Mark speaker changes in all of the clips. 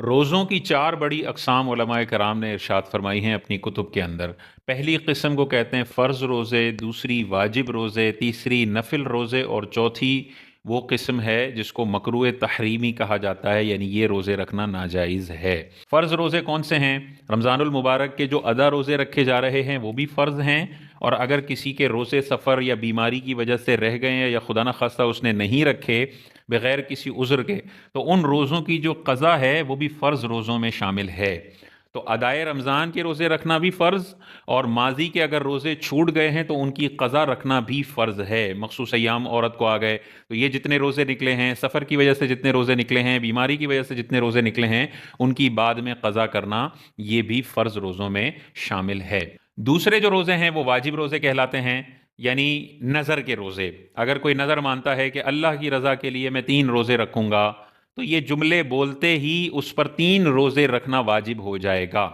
Speaker 1: روज़ों की चार बड़ी अक़साम उलमाए कराम ने इरशाद फरमाई हैं अपनी कुतुब के अंदर। पहली किस्म को कहते हैं फ़र्ज़ रोज़े, दूसरी वाजिब रोज़े, तीसरी नफिल रोज़े और चौथी वो किस्म है जिसको मकरूह तहरीमी कहा जाता है, यानी ये रोज़े रखना नाजायज़ है। फ़र्ज़ रोज़े कौन से हैं? रमज़ानुल मुबारक के जो अदा रोज़े रखे जा रहे हैं वो भी फ़र्ज़ हैं, और अगर किसी के रोज़े सफ़र या बीमारी की वजह से रह गए हैं या खुदा न खास्ता उसने नहीं रखे बग़ैर किसी उज़्र के, तो उन रोज़ों की जो क़ज़ा है वो भी फ़र्ज़ रोज़ों में शामिल है। तो अदाए रमज़ान के रोज़े रखना भी फ़र्ज़, और माजी के अगर रोज़े छूट गए हैं तो उनकी क़ज़ा रखना भी फ़र्ज़ है। मख़सूस अय्याम औरत को आ गए तो ये जितने रोज़े निकले हैं, सफ़र की वजह से जितने रोज़े निकले हैं, बीमारी की वजह से जितने रोज़े निकले हैं, उनकी बाद में क़ज़ा करना ये भी फ़र्ज़ रोज़ों में शामिल है। दूसरे जो रोज़े हैं वो वाजिब रोज़े कहलाते हैं, यानी नज़र के रोज़े। अगर कोई नज़र मानता है कि अल्लाह की रज़ा के लिए मैं 3 रोज़े रखूँगा, तो ये जुमले बोलते ही उस पर 3 रोज़े रखना वाजिब हो जाएगा।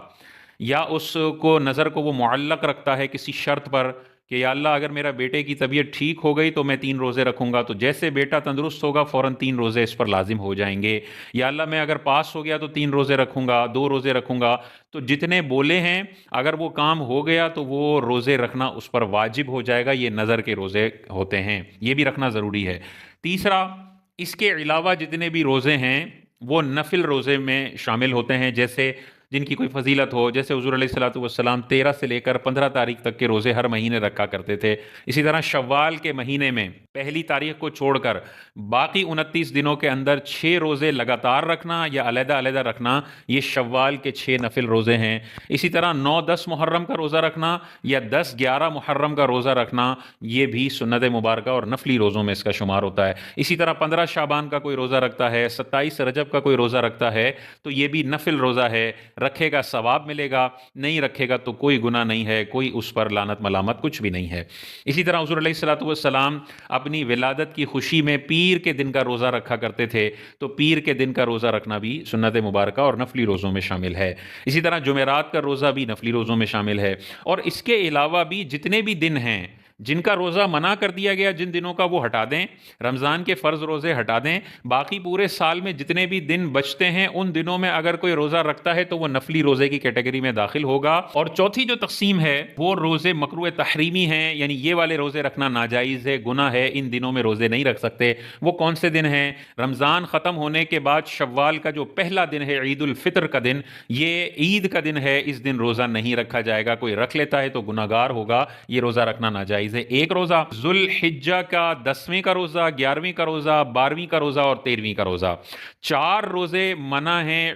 Speaker 1: या उसको नज़र को वो मुअल्लक़ रखता है किसी शर्त पर कि या अल्लाह अगर मेरा बेटे की तबीयत ठीक हो गई तो मैं 3 रोज़े रखूँगा, तो जैसे बेटा तंदुरुस्त होगा फ़ौरन 3 रोज़े इस पर लाज़िम हो जाएंगे। या अल्लाह मैं अगर पास हो गया तो 3 रोज़े रखूँगा, 2 रोज़े रखूँगा। तो जितने बोले हैं अगर वो काम हो गया तो वो रोज़े रखना उस पर वाजिब हो जाएगा। ये नज़र के रोज़े होते हैं, ये भी रखना ज़रूरी है। तीसरा, इसके अलावा जितने भी रोज़े हैं वो नफिल रोज़े में शामिल होते हैं, जैसे जिनकी कोई फजीलत हो, जैसे हुज़ूर अलैहिस्सलातु वस्सलाम 13 से लेकर 15 तारीख तक के रोज़े हर महीने रखा करते थे। इसी तरह शव्वाल के महीने में पहली तारीख को छोड़कर बाकी 29 दिनों के अंदर 6 रोज़े लगातार रखना या अलग-अलग रखना, ये शव्वाल के 6 नफिल रोज़े हैं। इसी तरह 9-10 मुहर्रम का रोज़ा रखना या 10-11 मुहर्रम का रोज़ा रखना, ये भी सुन्नत मुबारका और नफली रोज़ों में इसका शुमार होता है। इसी तरह 15 शाबान का कोई रोज़ा रखता है, 27 रजब का कोई रोज़ा रखता है, तो ये भी नफिल रोज़ा है। रखेगा सवाब मिलेगा, नहीं रखेगा तो कोई गुनाह नहीं है, कोई उस पर लानत मलामत कुछ भी नहीं है। इसी तरह हुज़ूर अलैहिस्सलातु वस्सलाम अपनी विलादत की खुशी में पीर के दिन का रोज़ा रखा करते थे, तो पीर के दिन का रोज़ा रखना भी सुन्नत मुबारका और नफली रोज़ों में शामिल है। इसी तरह जुमेरात का रोज़ा भी नफली रोज़ों में शामिल है। और इसके अलावा भी जितने भी दिन हैं जिनका रोज़ा मना कर दिया गया, जिन दिनों का वो हटा दें, रमज़ान के फ़र्ज़ रोज़े हटा दें, बाकी पूरे साल में जितने भी दिन बचते हैं उन दिनों में अगर कोई रोज़ा रखता है तो वो नफली रोज़े की कैटेगरी में दाखिल होगा। और चौथी जो तक़सीम है वो रोज़े मकरूह तहरीमी हैं, यानी ये वाले रोज़े रखना नाजायज़ है, गुनाह है, इन दिनों में रोज़े नहीं रख सकते। वो कौन से दिन हैं? रमज़ान ख़त्म होने के बाद शव्वाल का जो पहला दिन है, ईद उल फ़ितर का दिन, ये ईद का दिन है, इस दिन रोज़ा नहीं रखा जाएगा। कोई रख लेता है तो गुनाहगार होगा, ये रोज़ा रखना नाजायज़ है। एक रोज़ा ज़ुल हिज्जा का 10वें का रोज़ा, 11वीं का रोज़ा, 12वीं का रोज़ा और 13वीं का रोज़ा, 4 रोज़े मना हैं